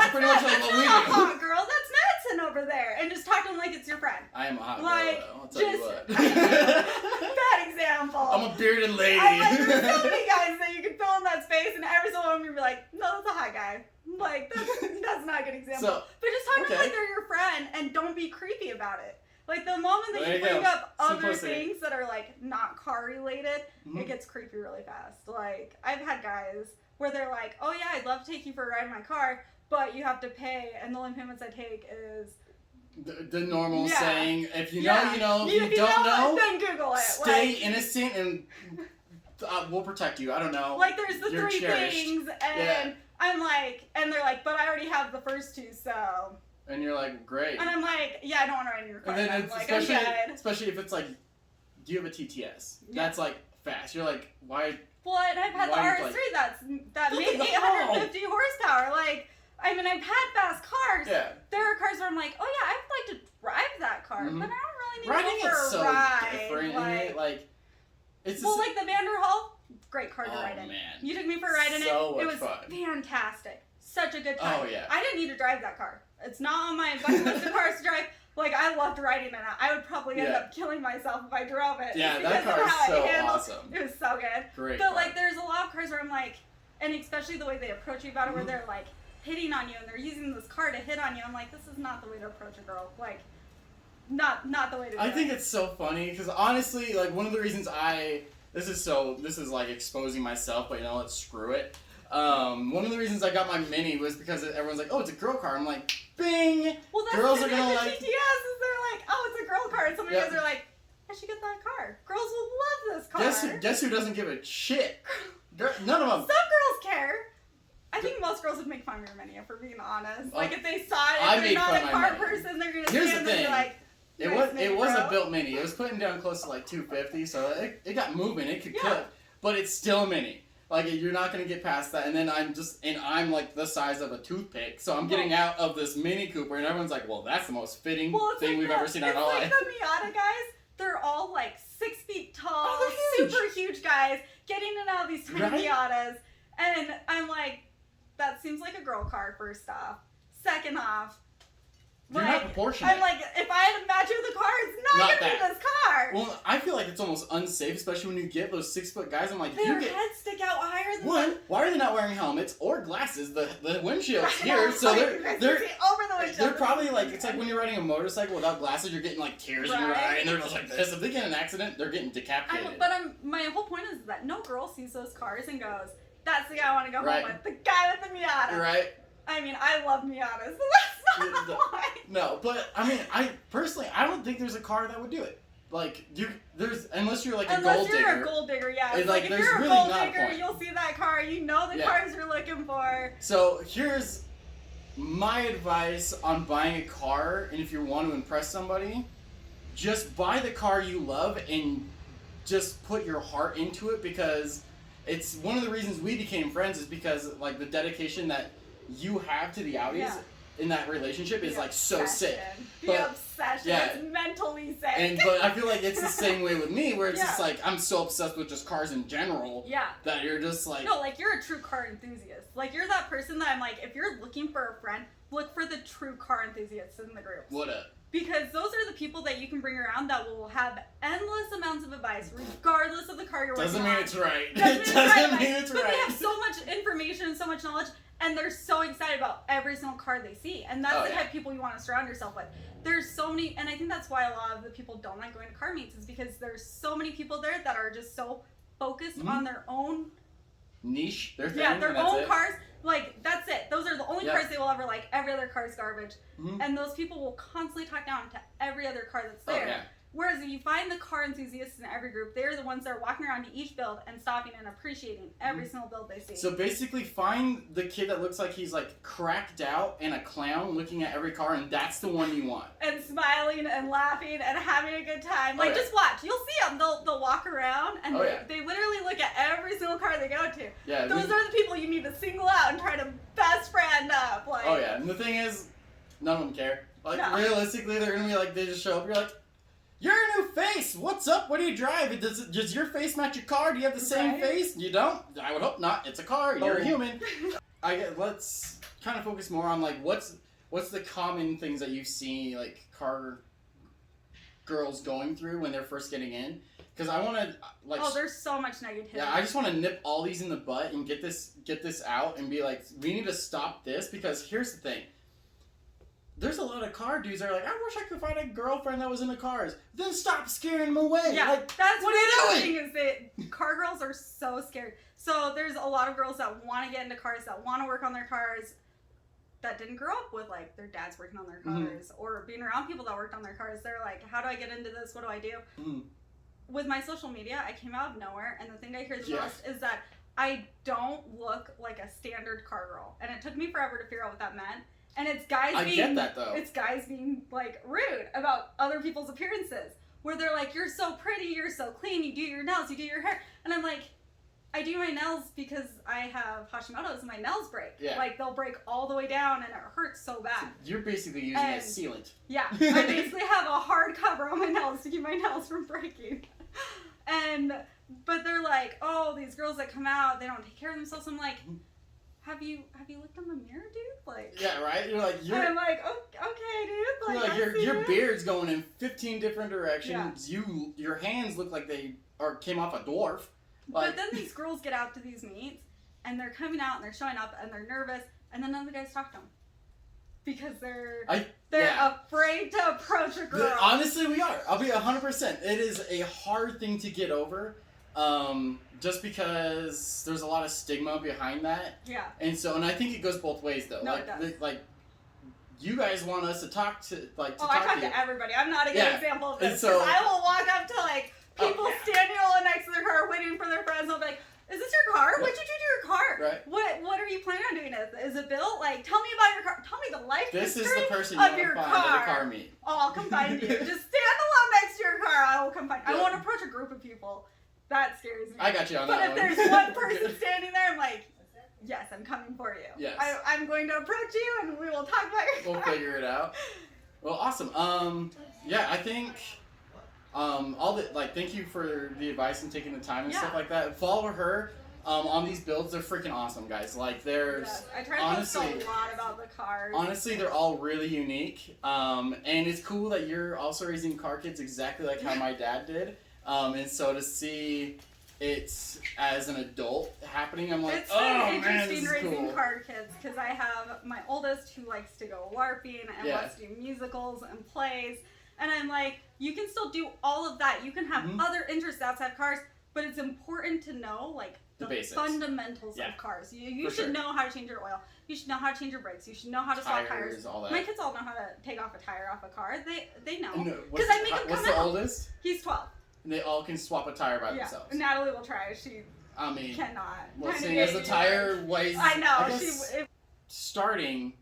A: pretty much like what we do.
B: Hot girl, that's Madison over there, and just talk to him like it's your friend.
A: I am a hot girl, though. I'll tell you what.
B: Bad example.
A: I'm a bearded lady.
B: I'm like, there's so many guys that you can fill in that space, and every single one you'll be like, no, that's a hot guy. Like, that's not a good example. So, but just talk to them like they're your friend and don't be creepy about it. Like, the moment that you bring up other things that are, like, not car related, it gets creepy really fast. Like, I've had guys where they're like, oh yeah, I'd love to take you for a ride in my car, but you have to pay, and the only payments I take is...
A: The normal saying, if you know, you know, if you don't know,
B: then Google it.
A: Stay innocent and we'll protect you. I don't know.
B: Like, there's the three things, and I'm like, and they're like, but I already have the first two, so...
A: And you're like, great.
B: And I'm like, yeah, I don't want to ride in your car.
A: And then it's like, especially if it's like, do you have a TTS? That's like fast. You're like, why?
B: Well, and I've had the RS3 that made 850 horsepower. Like, I mean, I've had fast cars. Yeah. There are cars where I'm like, oh yeah, I'd like to drive that car, but I don't really need to go for a ride.
A: Different, like, it's
B: like the Vanderhall, great car to ride in.
A: Man.
B: You took me for a ride in it. It was
A: fun.
B: Fantastic. Such a good time.
A: Oh yeah.
B: I didn't need to drive that car. It's not on my bucket list of cars to drive. Like, I loved riding in it. I would probably end up killing myself if I drove it.
A: Yeah, that car is so awesome.
B: It was so good.
A: Great.
B: But, like, there's a lot of cars where I'm like, and especially the way they approach you about it, where they're, like, hitting on you and they're using this car to hit on you. I'm like, this is not the way to approach a girl. Like, not the way to do it.
A: I think it's so funny, because honestly, like, one of the reasons this is, like, exposing myself, but, you know, let's screw it. One of the reasons I got my Mini was because everyone's like, oh, it's a girl car. I'm like, bing!
B: Well, that's
A: girls
B: the
A: are gonna
B: like
A: like...
B: GTS is they're like, oh, it's a girl car. And some of you guys are like, I should get that car. Girls will love this car.
A: Guess who doesn't give a shit? None of them.
B: Some girls care. I think most girls would make fun of your Mini, if we're being honest. Like, if they saw it, if they're not a car person, they're gonna stand there and be like,
A: it was a built Mini. It was putting down close to like 250, so it got moving. It could cook, but it's still a Mini. Like, you're not gonna get past that, and then I'm like the size of a toothpick, so I'm getting out of this Mini Cooper, and everyone's like, well, that's the most fitting thing we've ever seen in our life.
B: It's like the Miata guys, they're all like 6 feet tall, super huge guys, getting in and out of these tiny Miatas, and I'm like, that seems like a girl car, first off. Second off,
A: you're not proportionate.
B: I'm like, if I had to match it with a car, it's not gonna be this car.
A: Well, I feel like it's almost unsafe, especially when you get those 6-foot guys. I'm like,
B: their heads stick out higher than
A: why are they not wearing helmets or glasses? The windshield's here, so they're
B: over the windshield.
A: They're probably like, it's like when you're riding a motorcycle without glasses, you're getting like tears in your eye, and they're just like this. If they get in an accident, they're getting decapitated.
B: My whole point is that no girl sees those cars and goes, that's the guy I want to go home with. The guy with the Miata.
A: Right.
B: I mean, I love Miatas, so that's not the point.
A: No, but I mean, I don't think there's a car that would do it. Like, unless you're like a gold digger.
B: Unless you're a gold digger, yeah. It's like if you're a
A: really
B: gold digger, you'll see that car. You know the cars you're looking for.
A: So here's my advice on buying a car, and if you want to impress somebody, just buy the car you love and just put your heart into it, because it's one of the reasons we became friends is because like the dedication that you have to the Audis in that relationship is like so sick.
B: The obsession is mentally sick.
A: But I feel like it's the same way with me, where it's just like I'm so obsessed with just cars in general. Yeah. That you're just like
B: like you're a true car enthusiast. Like you're that person that I'm like, if you're looking for a friend, look for the true car enthusiasts in the group.
A: What up?
B: Because those are the people that you can bring around that will have endless amounts of advice, regardless of the car you're working on.
A: Doesn't mean it's right.
B: Doesn't mean it's right. But they have so much information, so much knowledge, and they're so excited about every single car they see. And that's the type of people you want to surround yourself with. There's so many, and I think that's why a lot of the people don't like going to car meets, is because there's so many people there that are just so focused on their own
A: niche, their thing,
B: their own cars. Like, that's it. Those are the only cars they will ever like. Every other car is garbage. And those people will constantly talk down to every other car that's there. Whereas if you find the car enthusiasts in every group, they're the ones that are walking around to each build and stopping and appreciating every single build they see.
A: So basically find the kid that looks like he's like cracked out and a clown looking at every car, and that's the one you want.
B: And smiling and laughing and having a good time. Like, just watch. You'll see them. They'll walk around and they literally look at every single car they go to. Yeah, those are the people you need to single out and try to best friend up. Like,
A: and the thing is, none of them care. Like, realistically, they're going to be like, they just show up, you're like, you're a new face! What's up? What do you drive? Does your face match your car? Do you have the same face? You don't? I would hope not. It's a car. You're a human. Let's kind of focus more on, like, what's the common things that you've seen, like, car girls going through when they're first getting in. Because I want to, like...
B: Oh, there's so much negativity.
A: Yeah, I just want to nip all these in the butt and get this out and be like, we need to stop this, because here's the thing. There's a lot of car dudes that are like, I wish I could find a girlfriend that was into cars. Then stop scaring them away.
B: Yeah,
A: like,
B: that's
A: what are you doing?
B: The thing is that car girls are so scared. So there's a lot of girls that want to get into cars, that want to work on their cars, that didn't grow up with, like, their dads working on their cars, or being around people that worked on their cars. They're like, how do I get into this? What do I do? With my social media, I came out of nowhere, and the thing I hear the most is that I don't look like a standard car girl. And it took me forever to figure out what that meant. And it's guys It's guys being, like, rude about other people's appearances. Where they're like, you're so pretty, you're so clean, you do your nails, you do your hair. And I'm like, I do my nails because I have Hashimoto's and my nails break. Yeah. Like, they'll break all the way down and it hurts so bad. So
A: you're basically using it as sealant.
B: Yeah. I basically have a hard cover on my nails to keep my nails from breaking. But they're like, oh, these girls that come out, they don't take care of themselves. I'm like, have you looked in the mirror, dude? Like,
A: yeah, right. You're like,
B: and I'm like, oh, okay, dude.
A: Like your beard's going in 15 different directions. Yeah. Your hands look like they came off a dwarf. Like,
B: but then these girls get out to these meets, and they're coming out and they're showing up and they're nervous, and then none of the guys talk to them because they're afraid to approach a girl.
A: Honestly, we are. I'll be 100%. It is a hard thing to get over. Just because there's a lot of stigma behind that.
B: Yeah.
A: And I think it goes both ways though.
B: No, it does.
A: Like, you guys want us to talk to, like,
B: I talk to everybody. I'm not a good example of this. Because I will walk up to, like, people standing all next to their car waiting for their friends. I'll be like, is this your car? What'd you do to your car?
A: Right.
B: What are you planning on doing? Is it built? Like, tell me about your car. Tell me the life
A: history
B: of your car.
A: This is the person you want to find at a car meet.
B: Oh, I'll come find you. Just stand alone next to your car. I will come find you. I won't approach a group of people. That scares me.
A: I got you on that one.
B: But if there's one person standing there, I'm like, yes, I'm coming for you.
A: Yes.
B: I'm going to approach you, and we will talk about your car.
A: We'll figure it out. Well, awesome. Yeah, I think thank you for the advice and taking the time and stuff like that. Follow her on these builds. They're freaking awesome, guys. Like, there's
B: I try to post a lot about the cars.
A: Honestly, they're all really unique. And it's cool that you're also raising car kids exactly like how my dad did. And so to see it as an adult happening, I'm like,
B: it's
A: man,
B: this is raising cool. Car kids, because I have my oldest who likes to go LARPing and wants to do musicals and plays, and I'm like, you can still do all of that. You can have other interests outside cars, but it's important to know, like, the fundamentals of cars. You should know how to change your oil. You should know how to change your brakes. You should know how to swap tires.
A: All that.
B: My kids all know how to take off a tire off a car. They know. Because I make them come out.
A: What's the oldest?
B: He's 12.
A: And they all can swap a tire by themselves.
B: Natalie will try. She cannot.
A: Well, seeing as the tire weighs...
B: I know.
A: Starting,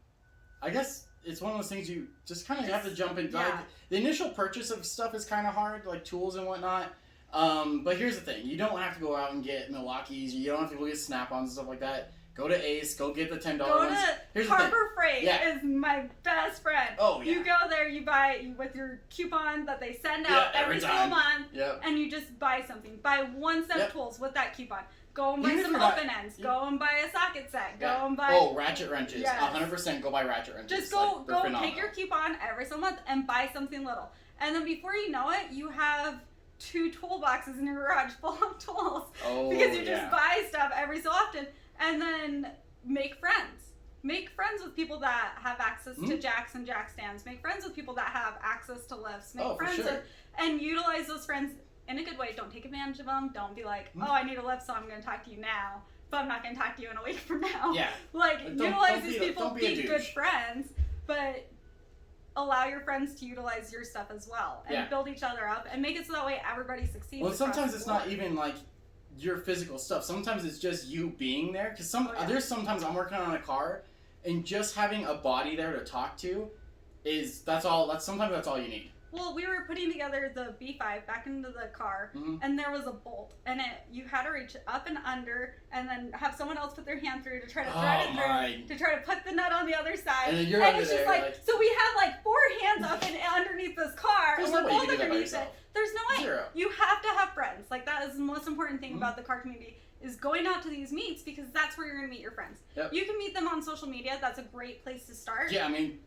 A: I guess it's one of those things you just kind of have to jump in. Yeah. Like, the initial purchase of stuff is kind of hard, like tools and whatnot. But here's the thing. You don't have to go out and get Milwaukee's. You don't have to go get Snap-ons and stuff like that. Go to Ace. Go get the $10 ones.
B: Here's Harbor Freight is my best friend.
A: Oh, yeah.
B: You go there, you buy with your coupon that they send out every single month, and you just buy something. Buy 1 set of tools with that coupon. Go and buy some open ends. Go and buy a socket set. Go and buy...
A: Oh, ratchet wrenches. 100% go buy ratchet wrenches.
B: Just go take your coupon every single month and buy something little. And then before you know it, you have 2 toolboxes in your garage full of tools.
A: Oh,
B: because you just buy stuff every so often. And then make friends. Make friends with people that have access to jacks and jack stands. Make friends with people that have access to lifts. Make friends with, and utilize those friends in a good way. Don't take advantage of them. Don't be like, oh, I need a lift, so I'm going to talk to you now, but I'm not going to talk to you in a week from now.
A: Yeah.
B: Like, utilize these people, be good friends, but allow your friends to utilize your stuff as well, and build each other up, and make it so that way everybody succeeds.
A: Well, sometimes it's not even like your physical stuff. Sometimes it's just you being there, because there's sometimes I'm working on a car, and just having a body there to talk to sometimes that's all you need.
B: Well, we were putting together the B5 back into the car, and there was a bolt, and you had to reach up and under, and then have someone else put their hand through to try to thread it through, to try to put the nut on the other side.
A: And then you're
B: and
A: it's just
B: like, so we have like 4 hands up and underneath this car, and we're both underneath it. There's no way.
A: Zero.
B: You have to have friends. Like, that is the most important thing about the car community, is going out to these meets, because that's where you're going to meet your friends.
A: Yep.
B: You can meet them on social media. That's a great place to start.
A: Yeah, I mean,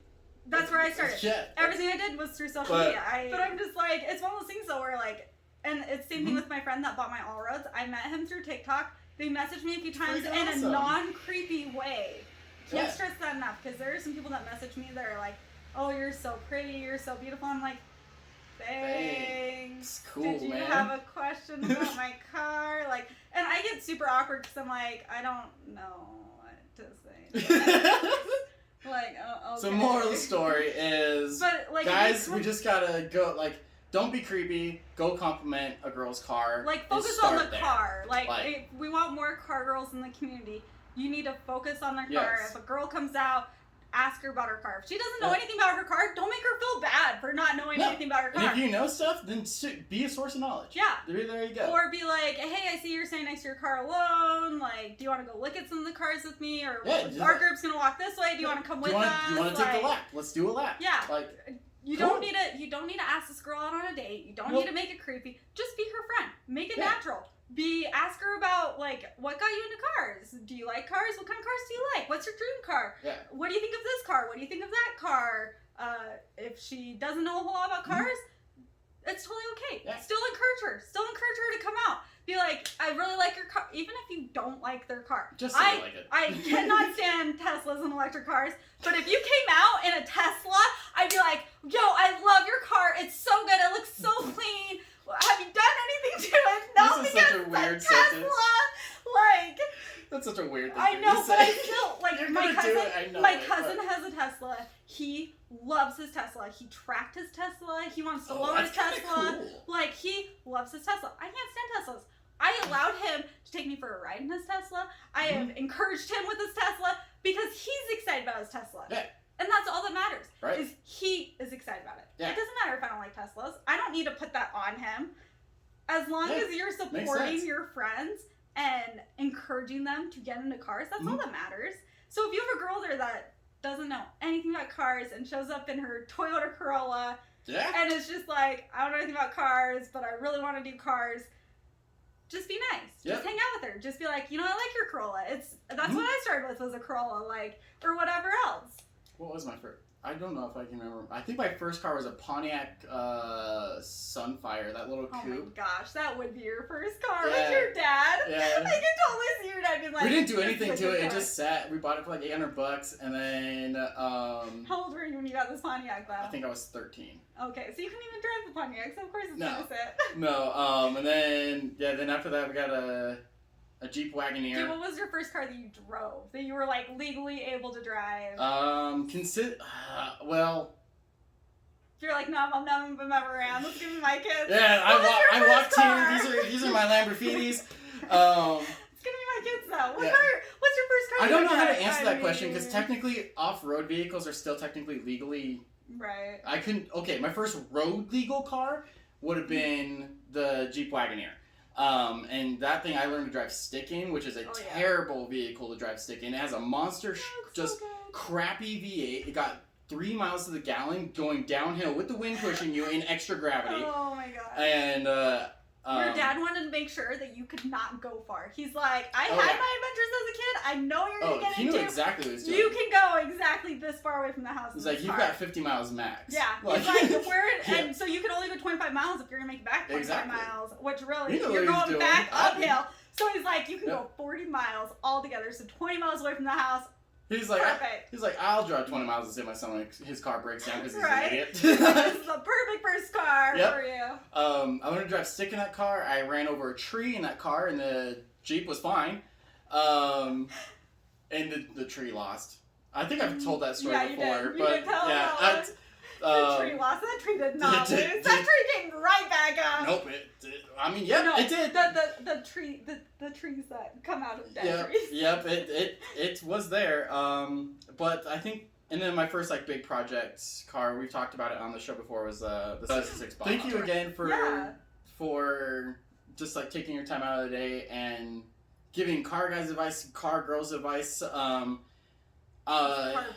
B: That's where I started.
A: Yeah.
B: Everything I did was through social media. But I'm just like, it's one of those things though where like, and it's the same thing with my friend that bought my all roads. I met him through TikTok. They messaged me a few times in a non-creepy way. Can't stress that enough because there are some people that message me that are like, "Oh, you're so pretty, you're so beautiful." I'm like, "Thanks."
A: Cool,
B: Did you have a question about my car? Like, and I get super awkward because I'm like, I don't know what to say. Like, okay.
A: So moral of the story is,
B: but, like,
A: guys, we just gotta go, like, don't be creepy, go compliment a girl's car.
B: Like, focus on the car. Like, if we want more car girls in the community, you need to focus on their car. If a girl comes out, ask her about her car. If she doesn't know anything about her car, don't make her feel bad for not knowing anything about her car.
A: And if you know stuff, then be a source of knowledge.
B: Yeah.
A: There you go.
B: Or be like, hey, I see you're standing next to your car alone. Like, do you want to go look at some of the cars with me? Or our group's going to walk this way. Do you want to come with us?
A: Do you want to take the lap? Let's do a lap.
B: Yeah.
A: Like,
B: you don't need to ask this girl out on a date. You don't need to make it creepy. Just be her friend. Make it natural. Ask her about, like, what got you into cars? Do you like cars? What kind of cars do you like? What's your dream car?
A: Yeah.
B: What do you think of this car? What do you think of that car? If she doesn't know a whole lot about cars, it's totally okay.
A: Yeah.
B: Still encourage her. Still encourage her to come out. Be like, I really like your car, even if you don't like their car.
A: Just so you like it.
B: I cannot stand Teslas and electric cars, but if you came out in a Tesla, I'd be like, yo, I love your car. It's so good. It looks so clean. Have you done anything to it? No,
A: this is
B: because
A: such a weird
B: Tesla,
A: sentence.
B: Like,
A: that's such a weird thing.
B: I know, but I still like my cousin
A: but
B: has a Tesla. He loves his Tesla. He tracked his Tesla. He wants to lower his Tesla.
A: Cool.
B: Like, he loves his Tesla. I can't stand Teslas. I allowed him to take me for a ride in his Tesla. I have encouraged him with his Tesla because he's excited about his Tesla.
A: Yeah.
B: And that's all that matters.
A: Right.
B: Is he is excited about it.
A: Yeah.
B: It doesn't matter if I don't like Teslas. I don't need to put that on him. As long as you're supporting your friends and encouraging them to get into cars, that's all that matters. So if you have a girl there that doesn't know anything about cars and shows up in her Toyota Corolla and is just like, I don't know anything about cars, but I really want to do cars, just be nice. Just hang out with her. Just be like, you know, I like your Corolla. That's what I started with was a Corolla, like, or whatever else.
A: What was my first? I don't know if I can remember. I think my first car was a Pontiac Sunfire, that little coupe.
B: Oh my gosh, that would be your first car with your dad.
A: Yeah.
B: I can totally see your dad being like,
A: we didn't do anything to it. It just sat. We bought it for like $800, and then.
B: How old were you when you got this Pontiac, though?
A: I think I was 13.
B: Okay, so you couldn't even drive the Pontiac, so of course it's gonna sit.
A: No. And then then after that we got a Jeep Wagoneer.
B: Dude, what was your first car that you drove? That you were like legally able to drive?
A: Well.
B: You're like, no, I'm not moving them around. Let's give me my kids.
A: Yeah, I walked here. These are my Lamborghinis.
B: It's gonna be my kids though. What's your first car?
A: I don't know how to answer that question because technically off-road vehicles are still technically legally.
B: Right.
A: I couldn't. Okay, my first road legal car would have been the Jeep Wagoneer. And that thing I learned to drive stick in, which is a terrible vehicle to drive stick in. It has a monster, crappy V8. It got 3 miles to the gallon going downhill with the wind pushing you in extra gravity.
B: Oh my god.
A: And,
B: your dad wanted to make sure that you could not go far. He's like, I had my adventures as a kid. I know you're going to get into.
A: He knew exactly what he was doing.
B: You can go exactly this far away from the house.
A: He's like, you've got 50 miles max.
B: Yeah. He's like, and so you can only go 25 miles if you're going to make it back 25 miles, which really, you're going back uphill. So he's like, you can go 40 miles altogether, so 20 miles away from the house.
A: He's like, I'll drive 20 miles and see my son his car breaks down because he's an idiot.
B: This is the perfect first car for you.
A: I wanted to drive stick in that car. I ran over a tree in that car, and the Jeep was fine. And the tree lost. I think I've told that story before.
B: You did tell the tree lost. That tree did not lose. That tree came right back up.
A: Nope. It did.
B: The trees that come out of dead trees.
A: Yep. It was there. But I think, and then my first big project car, we've talked about it on the show before, was the 66 Bomb. Thank you again for just taking your time out of the day and giving car guys advice, car girls advice.
B: Car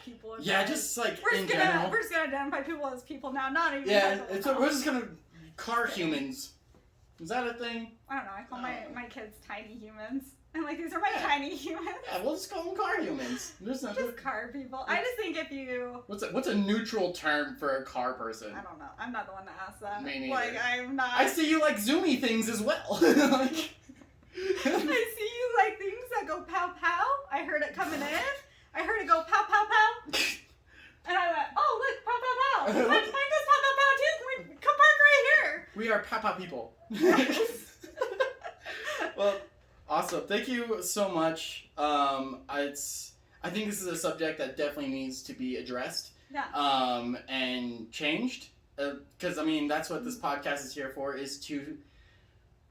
B: people advice.
A: Yeah, just
B: we're just gonna identify people as people now, not even.
A: Yeah, we're just gonna car humans. Is that a thing?
B: I don't know. I call my kids tiny humans. I'm like, these are my tiny humans.
A: Yeah, we'll just call them car humans.
B: Just car people. I just think if you...
A: What's a neutral term for a car person?
B: I don't know. I'm not the one to ask that.
A: Me neither.
B: Like, I'm not...
A: I see you like zoomy things as well.
B: I see you like things that go pow pow. I heard it coming in. I heard it go pow pow pow. And I went, oh, look, pow pow pow. Mine goes pow pow pow too. Come park right here.
A: We are pow pow people. Well, awesome. Thank you so much. I think this is a subject that definitely needs to be addressed.
B: Yeah.
A: And changed. Because, I mean, that's what this podcast is here for, is to,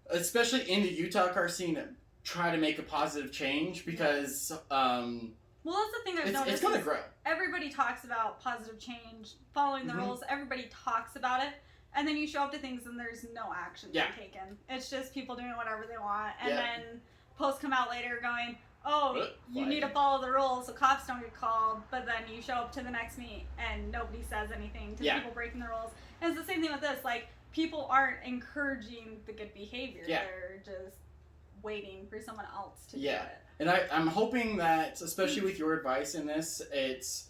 A: especially in the Utah car scene, try to make a positive change because...
B: well, that's the thing I've noticed.
A: It's going to grow.
B: Everybody talks about positive change, following the rules. Everybody talks about it. And then you show up to things and there's no action being taken. It's just people doing whatever they want. And then posts come out later going, oh, you need to follow the rules so cops don't get called. But then you show up to the next meet and nobody says anything to people breaking the rules. And it's the same thing with this. Like, people aren't encouraging the good behavior.
A: Yeah.
B: They're just waiting for someone else to do it.
A: And I'm hoping that, especially with your advice in this, it's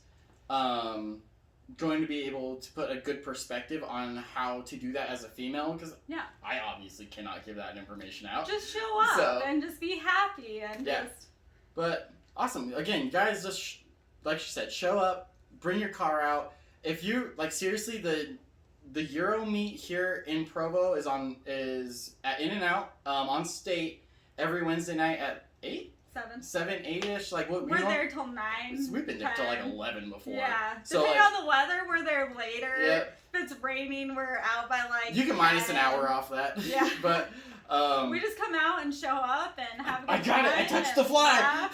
A: going to be able to put a good perspective on how to do that as a female, because I obviously cannot give that information out.
B: Just show up and just be happy and just...
A: But awesome. Again, guys, just like she said, show up, bring your car out. If you, like, seriously, the Euro meet here in Provo is at In-N-Out on State every Wednesday night at 8? 7, 8-ish. Like, what?
B: We're there till 9.
A: We've been there till like 11 before.
B: Yeah.
A: So,
B: depending on the weather, we're there later.
A: Yep.
B: If it's raining, we're out by like...
A: You can minus an hour off that.
B: Yeah.
A: But...
B: we just come out and show up and have a good
A: I got
B: time.
A: it! I touched the flag!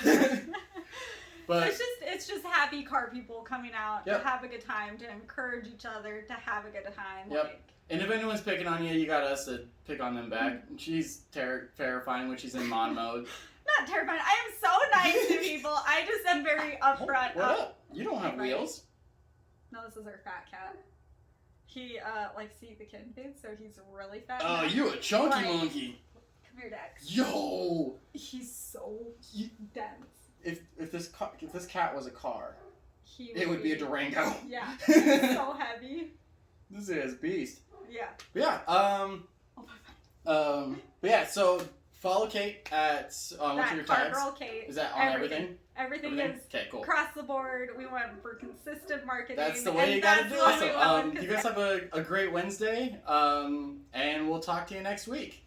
A: But
B: it's just happy car people coming out to have a good time, to encourage each other to have a good time.
A: Yep.
B: Like,
A: and if anyone's picking on you, you got us to pick on them back. She's terrifying when she's in mon mode.
B: Not terrifying. I am so nice to people. I just am very upfront.
A: What up? You don't have wheels.
B: No, this is our fat cat. He likes to eat the kitten food, so he's really fat.
A: Oh, you a chunky monkey.
B: Come here, Dex.
A: Yo!
B: He's so dense.
A: If this cat was a car, it would be a Durango.
B: Yeah. He's so heavy.
A: This is a beast.
B: Yeah.
A: But yeah. But yeah, so follow Kate at what's your tags?
B: Girl Kate.
A: Is that on everything?
B: Everything is
A: okay, cool.
B: Across the board. We went for consistent marketing.
A: That's the way you gotta do it. So, you guys have a great Wednesday, and we'll talk to you next week.